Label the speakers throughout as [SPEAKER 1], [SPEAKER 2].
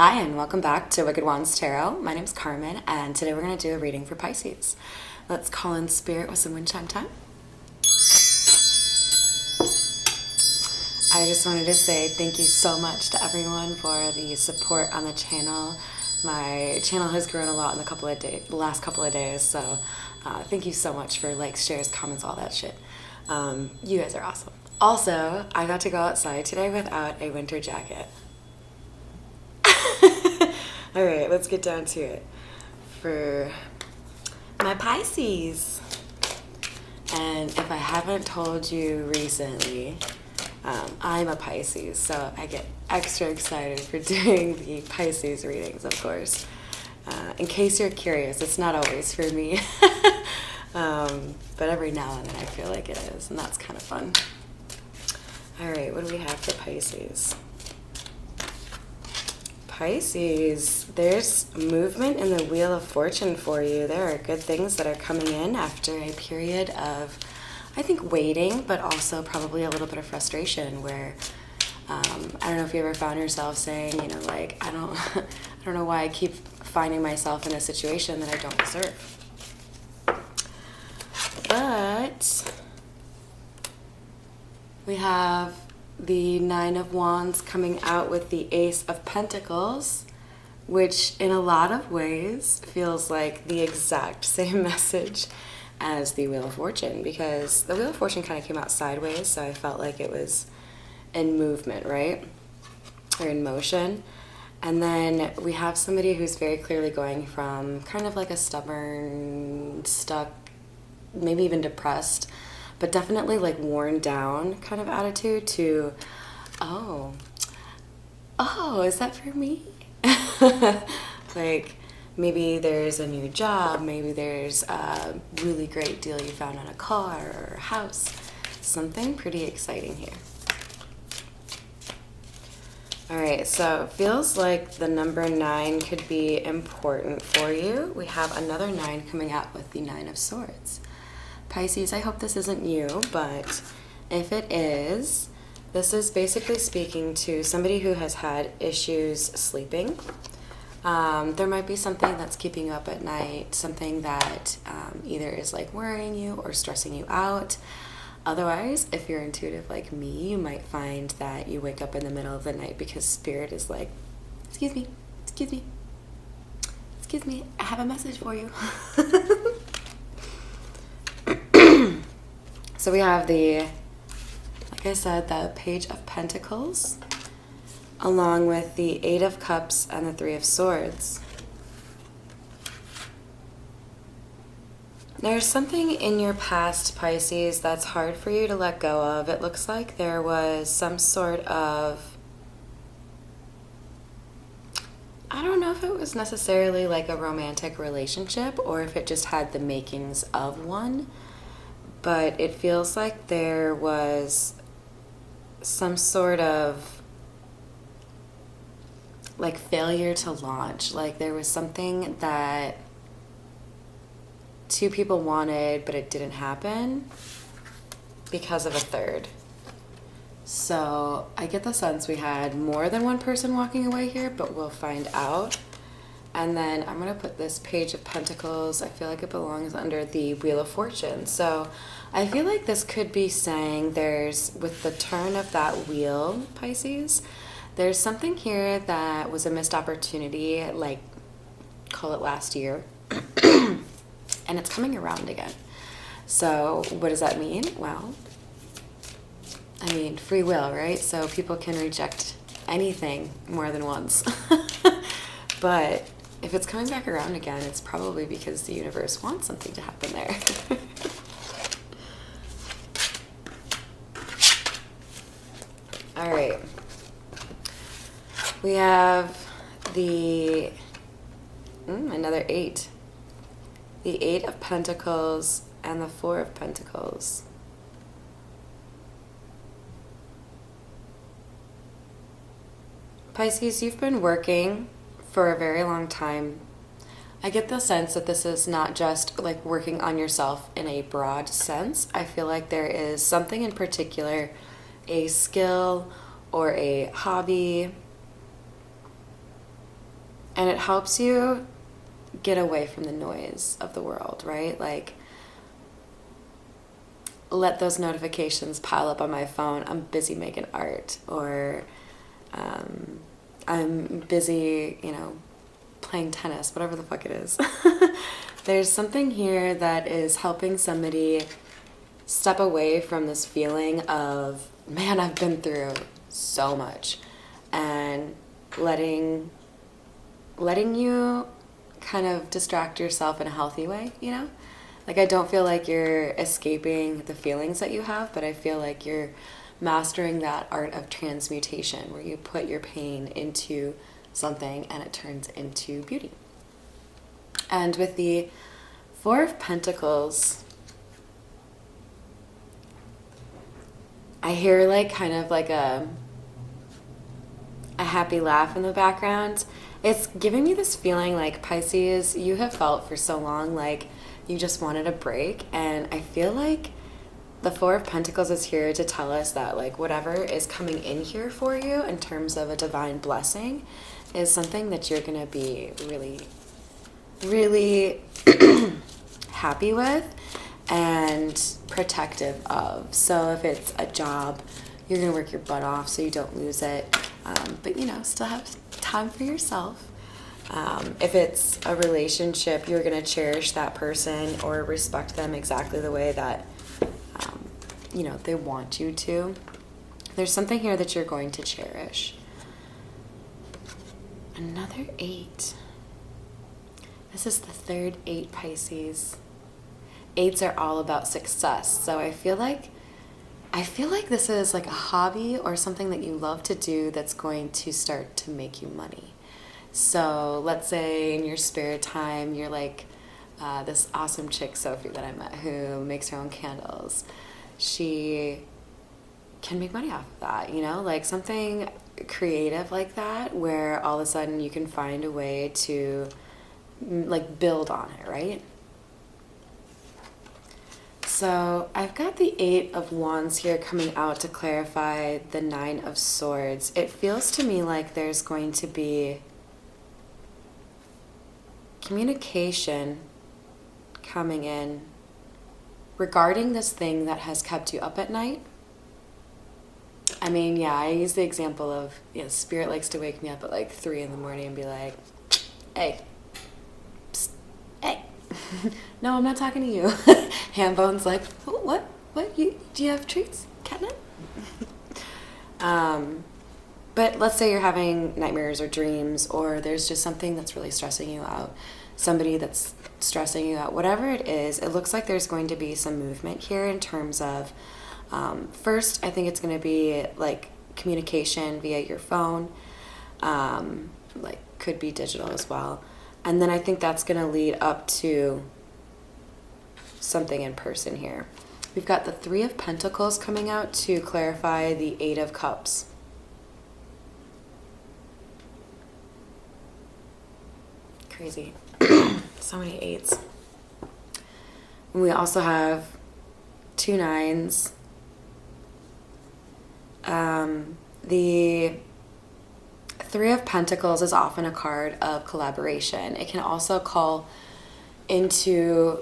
[SPEAKER 1] Hi, and welcome back to Wicked Wands Tarot. My name's Carmen, and today we're going to do a reading for Pisces. Let's call in spirit with some wind chime time. I just wanted to say thank you so much to everyone for the support on the channel. My channel has grown a lot in the last couple of days, so thank you so much for likes, shares, comments, all that shit. You guys are awesome. Also, I got to go outside today without a winter jacket. All right, let's get down to it. For my Pisces, and if I haven't told you recently, I'm a Pisces, so I get extra excited for doing the Pisces readings, of course. In case you're curious, it's not always for me, but every now and then I feel like it is, and that's kind of fun. All right, what do we have for Pisces? Pisces, there's movement in the Wheel of Fortune for you. There are good things that are coming in after a period of, I think, waiting, but also probably a little bit of frustration where, I don't know if you ever found yourself saying, like, I don't know why I keep finding myself in a situation that I don't deserve. But we have the Nine of Wands coming out with the Ace of Pentacles, which in a lot of ways feels like the exact same message as the Wheel of Fortune, because the Wheel of Fortune kind of came out sideways, so I felt like it was in movement, right? Or in motion. And then we have somebody who's very clearly going from kind of like a stubborn, stuck, maybe even depressed, but definitely like worn down kind of attitude to, oh, is that for me? Like maybe there's a new job, maybe there's a really great deal you found on a car or a house, something pretty exciting here. All right, so it feels like the number 9 could be important for you. We have another 9 coming out with the 9 of Swords. Pisces, I hope this isn't you, but if it is, this is basically speaking to somebody who has had issues sleeping. There might be something that's keeping you up at night, something that either is like worrying you or stressing you out. Otherwise, if you're intuitive like me, you might find that you wake up in the middle of the night because spirit is like, excuse me, I have a message for you. So we have like I said, the Page of Pentacles, along with the 8 of Cups and the 3 of Swords. There's something in your past, Pisces, that's hard for you to let go of. It looks like there was some sort of, I don't know if it was necessarily like a romantic relationship or if it just had the makings of one, but it feels like there was some sort of like failure to launch. Like there was something that two people wanted, but it didn't happen because of a third. So I get the sense we had more than one person walking away here, but we'll find out. And then I'm going to put this Page of Pentacles, I feel like it belongs under the Wheel of Fortune. So I feel like this could be saying there's, with the turn of that wheel, Pisces, there's something here that was a missed opportunity, like, call it last year, and it's coming around again. So what does that mean? Well, I mean, free will, right? So people can reject anything more than once. But if it's coming back around again, it's probably because the universe wants something to happen there. All right. We have the, another 8. The 8 of Pentacles and the 4 of Pentacles. Pisces, you've been working for a very long time. I get the sense that this is not just like working on yourself in a broad sense. I feel like there is something in particular, a skill or a hobby And it helps you get away from the noise of the world, right? Like, let those notifications pile up on my phone. I'm busy making art, or I'm busy, playing tennis, whatever the fuck it is. There's something here that is helping somebody step away from this feeling of, man, I've been through so much, and letting you kind of distract yourself in a healthy way, Like, I don't feel like you're escaping the feelings that you have, but I feel like you're mastering that art of transmutation, where you put your pain into something and it turns into beauty. And with the Four of Pentacles, I hear like kind of like a happy laugh in the background. It's giving me this feeling like, Pisces, you have felt for so long like you just wanted a break, and I feel like the Four of Pentacles is here to tell us that, like, whatever is coming in here for you in terms of a divine blessing is something that you're going to be really, really happy with and protective of. So if it's a job, you're going to work your butt off so you don't lose it, but, still have time for yourself. If it's a relationship, you're going to cherish that person or respect them exactly the way that they want you to. There's something here that you're going to cherish. Another 8. This is the third 8, Pisces. 8s are all about success. So I feel like this is like a hobby or something that you love to do that's going to start to make you money. So let's say in your spare time, you're like this awesome chick, Sophie, that I met, who makes her own candles. She can make money off of that, like something creative like that, where all of a sudden you can find a way to like build on it, right? So I've got the 8 of Wands here coming out to clarify the 9 of Swords. It feels to me like there's going to be communication coming in regarding this thing that has kept you up at night. I mean, yeah, I use the example of, Spirit likes to wake me up at like 3 in the morning and be like, hey, psst, hey. No, I'm not talking to you. Handbone's like, oh, what? Do you have treats? Catnip? But let's say you're having nightmares or dreams, or there's just something that's really stressing you out, somebody that's stressing you out, whatever it is, it looks like there's going to be some movement here in terms of, first, I think it's going to be like communication via your phone, like could be digital as well. And then I think that's going to lead up to something in person here. We've got the 3 of Pentacles coming out to clarify the 8 of Cups. Crazy. So many 8s. And we also have 2 9s. The 3 of Pentacles is often a card of collaboration. It can also call into,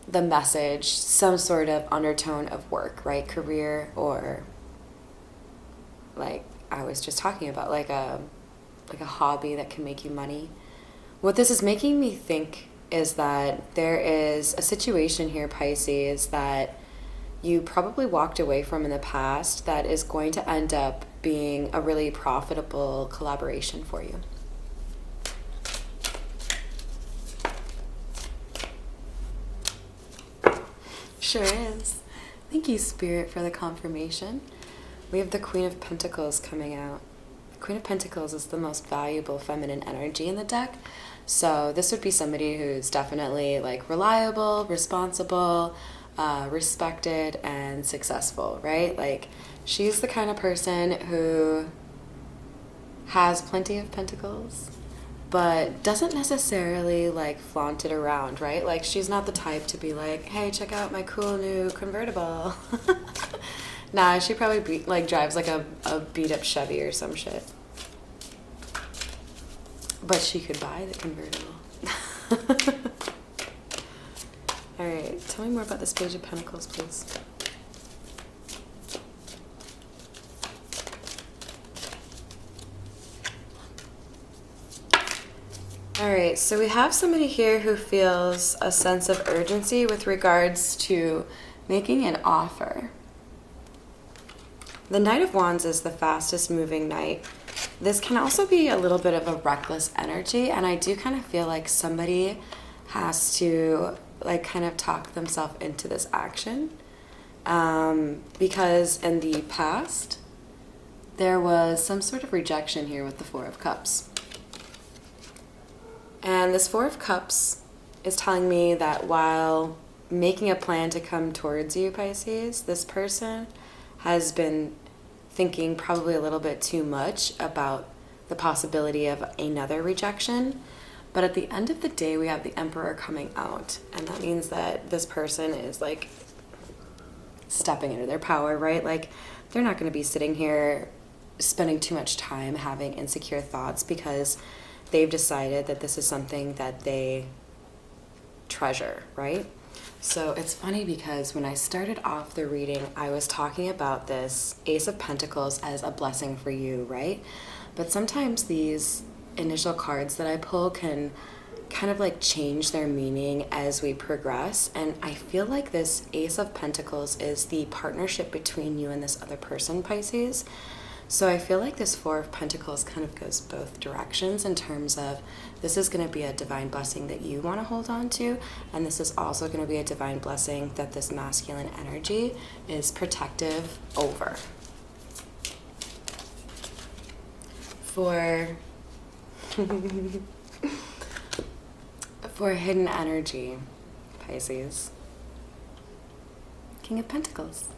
[SPEAKER 1] the message, some sort of undertone of work, right? Career, or like I was just talking about, like a hobby that can make you money. What this is making me think is that there is a situation here, Pisces, that you probably walked away from in the past that is going to end up being a really profitable collaboration for you. Sure is. Thank you, Spirit, for the confirmation. We have the Queen of Pentacles coming out. The Queen of Pentacles is the most valuable feminine energy in the deck. So this would be somebody who's definitely like reliable, responsible, respected, and successful, right? Like, she's the kind of person who has plenty of pentacles, but doesn't necessarily like flaunt it around, right? Like, she's not the type to be like, hey, check out my cool new convertible. Nah, she probably drives like a beat up Chevy or some shit. But she could buy the convertible. All right, tell me more about this Page of Pentacles, please. All right, so we have somebody here who feels a sense of urgency with regards to making an offer. The Knight of Wands is the fastest moving knight. This can also be a little bit of a reckless energy, and I do kind of feel like somebody has to like kind of talk themselves into this action, because in the past there was some sort of rejection here with the Four of Cups. And this Four of Cups is telling me that while making a plan to come towards you, Pisces, this person has been thinking probably a little bit too much about the possibility of another rejection. But at the end of the day, we have the Emperor coming out. And that means that this person is like stepping into their power, right? Like they're not going to be sitting here spending too much time having insecure thoughts because they've decided that this is something that they treasure, right? So it's funny because when I started off the reading, I was talking about this Ace of Pentacles as a blessing for you, right? But sometimes these initial cards that I pull can kind of like change their meaning as we progress. And I feel like this Ace of Pentacles is the partnership between you and this other person, Pisces. So I feel like this Four of Pentacles kind of goes both directions in terms of this is going to be a divine blessing that you want to hold on to, and this is also going to be a divine blessing that this masculine energy is protective over. For hidden energy, Pisces, King of Pentacles.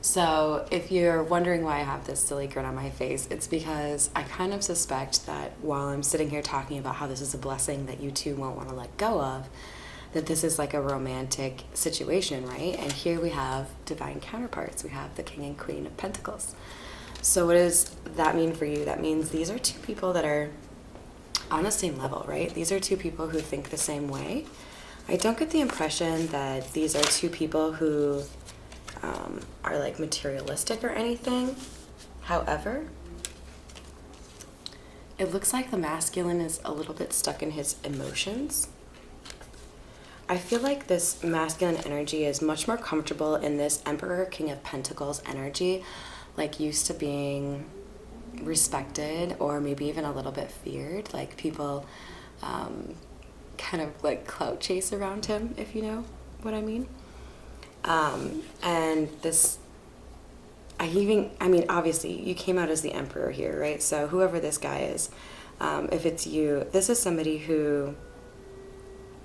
[SPEAKER 1] So if you're wondering why I have this silly grin on my face, it's because I kind of suspect that while I'm sitting here talking about how this is a blessing that you two won't want to let go of, that this is like a romantic situation, right? And here we have divine counterparts. We have the King and Queen of Pentacles. So what does that mean for you? That means these are two people that are on the same level, right? These are two people who think the same way. I don't get the impression that these are two people who are like materialistic or anything. However, it looks like the masculine is a little bit stuck in his emotions. I feel like this masculine energy is much more comfortable in this Emperor, King of Pentacles energy, like used to being respected or maybe even a little bit feared. Like people kind of like clout chase around him, if you know what I mean. And this, I mean, obviously you came out as the Emperor here, right? So whoever this guy is, if it's you, this is somebody who,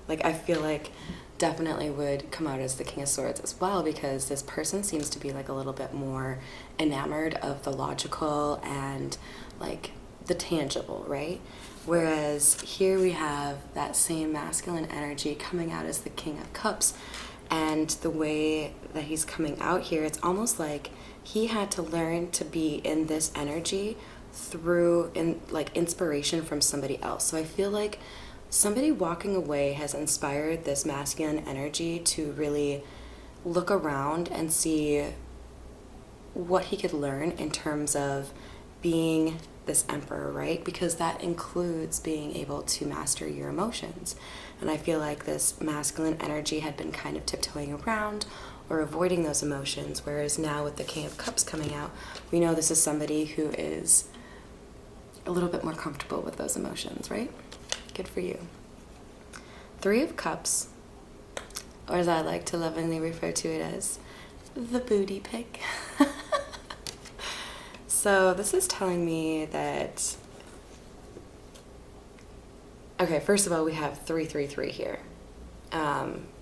[SPEAKER 1] like, I feel like definitely would come out as the King of Swords as well, because this person seems to be like a little bit more enamored of the logical and like the tangible, right? Whereas here we have that same masculine energy coming out as the King of Cups. And the way that he's coming out here, it's almost like he had to learn to be in this energy through inspiration from somebody else. So I feel like somebody walking away has inspired this masculine energy to really look around and see what he could learn in terms of being this emperor, right? Because that includes being able to master your emotions. And I feel like this masculine energy had been kind of tiptoeing around or avoiding those emotions, whereas now with the King of Cups coming out, we know this is somebody who is a little bit more comfortable with those emotions, right? Good for you. Three of Cups, or as I like to lovingly refer to it as, the booty pick. So this is telling me that, okay, first of all, we have 333 here.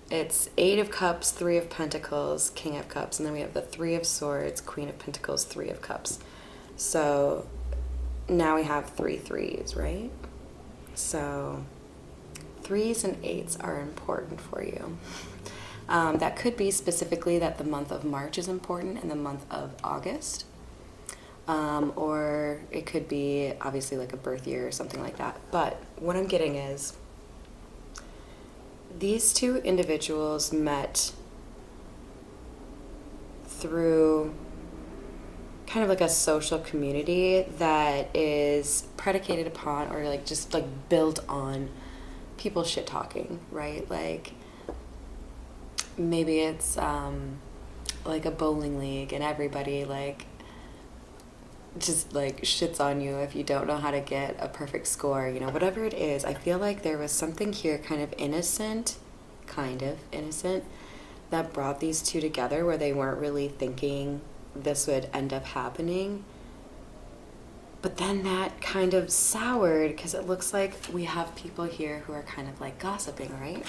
[SPEAKER 1] It's Eight of Cups, Three of Pentacles, King of Cups, and then we have the Three of Swords, Queen of Pentacles, Three of Cups. So now we have 3 threes, right? So 3s and 8s are important for you. That could be specifically that the month of March is important and the month of August. or it could be obviously like a birth year or something like that. But what I'm getting is these two individuals met through kind of like a social community that is predicated upon, or like just like built on people shit talking, right? Like maybe it's like a bowling league and everybody like just like shits on you if you don't know how to get a perfect score, you know, whatever it is. I feel like there was something here kind of innocent, that brought these two together where they weren't really thinking this would end up happening. But then that kind of soured because it looks like we have people here who are kind of like gossiping, right?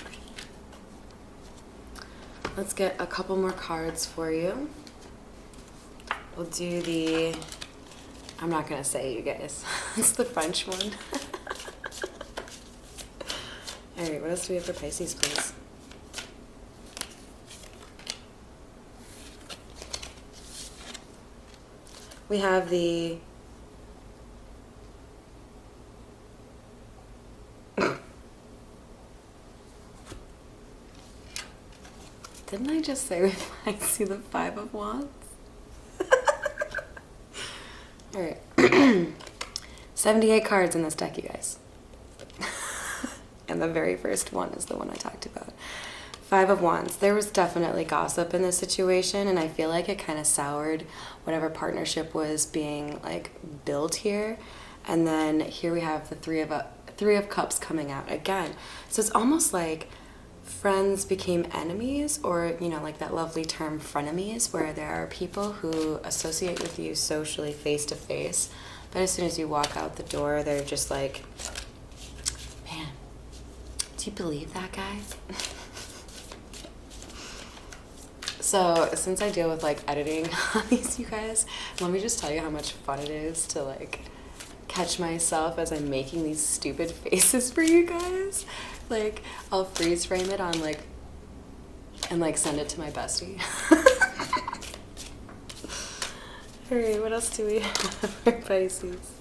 [SPEAKER 1] Let's get a couple more cards for you. We'll do the, I'm not going to say, you guys. It's the French one. All right, what else do we have for Pisces, please? We have the didn't I just say I see the Five of Wands? All right. 78 cards in this deck, you guys. And the very first one is the one I talked about. Five of Wands. There was definitely gossip in this situation, and I feel like it kind of soured whatever partnership was being like built here. And then here we have the Three of Cups coming out again. So it's almost like friends became enemies, or, you know, like that lovely term frenemies, where there are people who associate with you socially face to face, but as soon as you walk out the door, they're just like, man, do you believe that guy? So since I deal with like editing on these, you guys, let me just tell you how much fun it is to like catch myself as I'm making these stupid faces for you guys. Like I'll freeze frame it on like, and like send it to my bestie. All right, what else do we have for Pisces?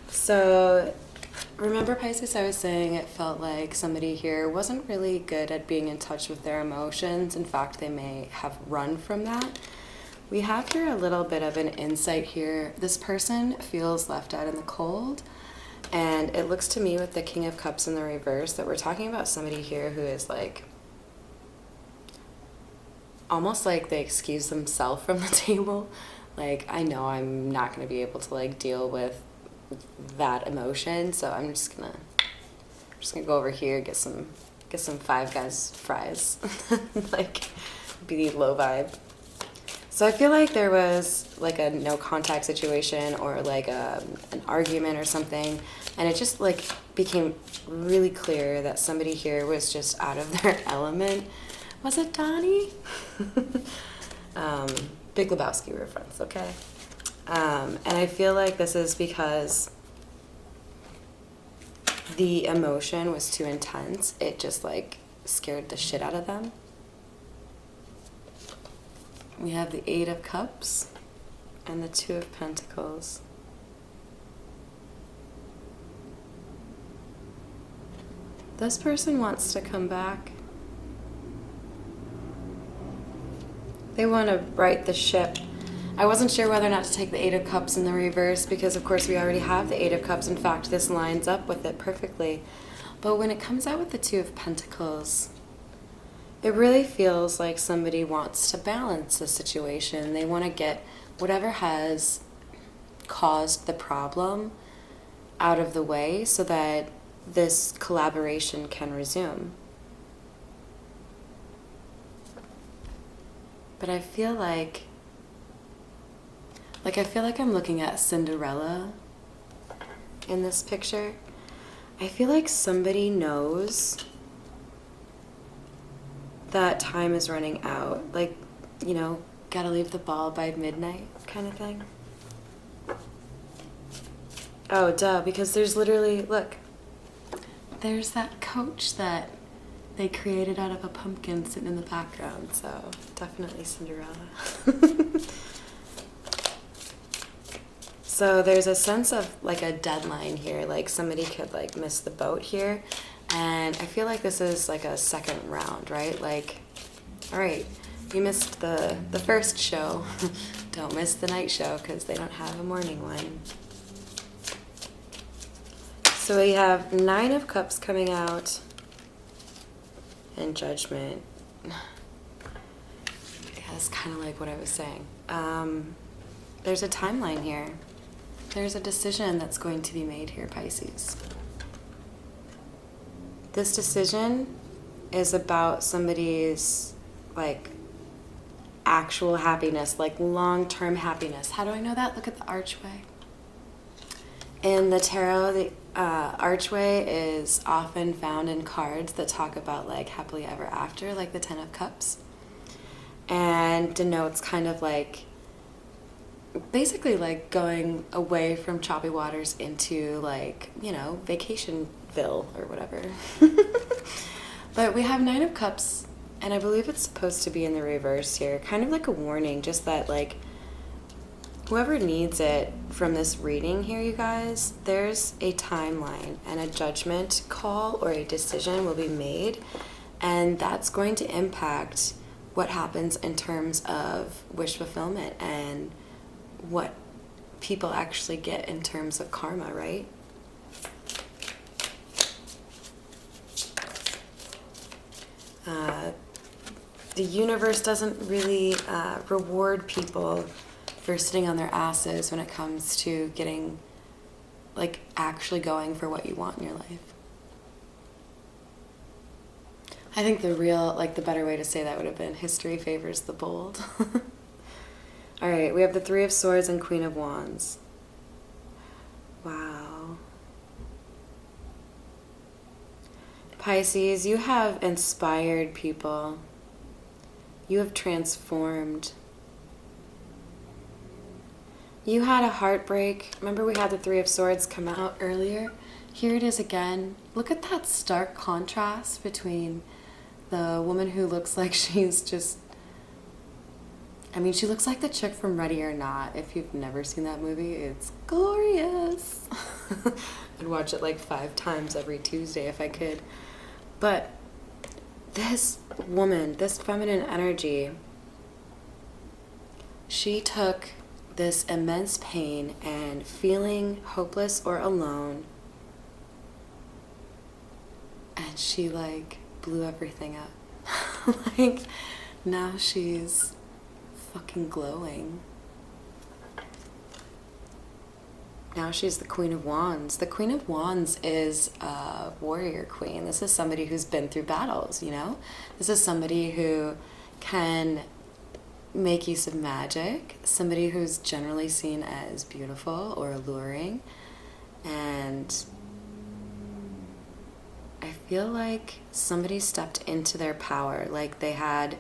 [SPEAKER 1] So remember, Pisces, I was saying it felt like somebody here wasn't really good at being in touch with their emotions. In fact, they may have run from that. We have here a little bit of an insight here. This person feels left out in the cold, and it looks to me with the King of Cups in the reverse that we're talking about somebody here who is like almost like they excuse themselves from the table. Like, I know I'm not going to be able to like deal with that emotion, so I'm just gonna go over here, get some Five Guys fries. Like, be the low vibe. So I feel like there was like a no contact situation, or like an argument or something, and it just like became really clear that somebody here was just out of their element. Was it Donnie? Big Lebowski reference, okay? And I feel like this is because the emotion was too intense. It just like scared the shit out of them. We have the Eight of Cups and the Two of Pentacles. This person wants to come back. They want to right the ship. I wasn't sure whether or not to take the Eight of Cups in the reverse because, of course, we already have the Eight of Cups. In fact, this lines up with it perfectly. But when it comes out with the Two of Pentacles, it really feels like somebody wants to balance the situation. They want to get whatever has caused the problem out of the way so that this collaboration can resume. But I feel like I'm looking at Cinderella in this picture. I feel like somebody knows that time is running out. Like, you know, gotta leave the ball by midnight kind of thing. Oh, duh, because there's literally, look, there's that coach that they created out of a pumpkin sitting in the background, so definitely Cinderella. So there's a sense of like a deadline here, like somebody could like miss the boat here. And I feel like this is like a second round, right? Like, all right, you missed the first show. Don't miss the night show because they don't have a morning one. So we have 9 of Cups coming out and Judgment. Yeah, it's kind of like what I was saying. There's a timeline here. There's a decision that's going to be made here, Pisces. This decision is about somebody's, like, actual happiness, like long-term happiness. How do I know that? Look at the archway. In the tarot, the archway is often found in cards that talk about, like, happily ever after, like the 10 of Cups. And denotes kind of like, basically like going away from choppy waters into like, you know, Vacationville or whatever. But we have 9 of Cups, and I believe it's supposed to be in the reverse here. Kind of like a warning, just that like, whoever needs it from this reading here, you guys, there's a timeline and a judgment call or a decision will be made, and that's going to impact what happens in terms of wish fulfillment and what people actually get in terms of karma, right? The universe doesn't really reward people for sitting on their asses when it comes to getting, like, actually going for what you want in your life. I think the real, like, the better way to say that would have been history favors the bold. All right, we have the 3 of Swords and Queen of Wands. Wow. Pisces, you have inspired people. You have transformed. You had a heartbreak. Remember we had the 3 of Swords come out earlier? Here it is again. Look at that stark contrast between the woman who looks like she's just, I mean, she looks like the chick from Ready or Not. If you've never seen that movie, it's glorious. I'd watch it like 5 times every Tuesday if I could. But this woman, this feminine energy, she took this immense pain and feeling hopeless or alone, and she like blew everything up. Like, now she's fucking glowing. Now she's the Queen of Wands. The Queen of Wands is a warrior queen. This is somebody who's been through battles, you know? This is somebody who can make use of magic, somebody who's generally seen as beautiful or alluring. And I feel like somebody stepped into their power. Like they had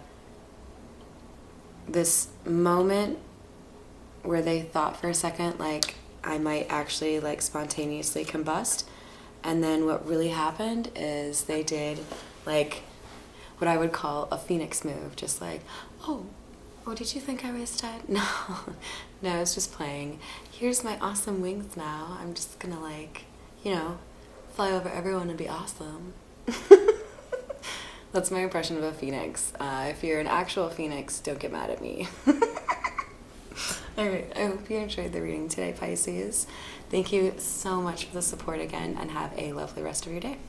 [SPEAKER 1] this moment where they thought for a second, like, I might actually like spontaneously combust. And then what really happened is they did like what I would call a phoenix move. Just like, oh, did you think I was dead? No, no, it's just playing. Here's my awesome wings now. I'm just gonna like, you know, fly over everyone and be awesome. That's my impression of a phoenix. If you're an actual phoenix, don't get mad at me. Alright, I hope you enjoyed the reading today, Pisces. Thank you so much for the support again, and have a lovely rest of your day.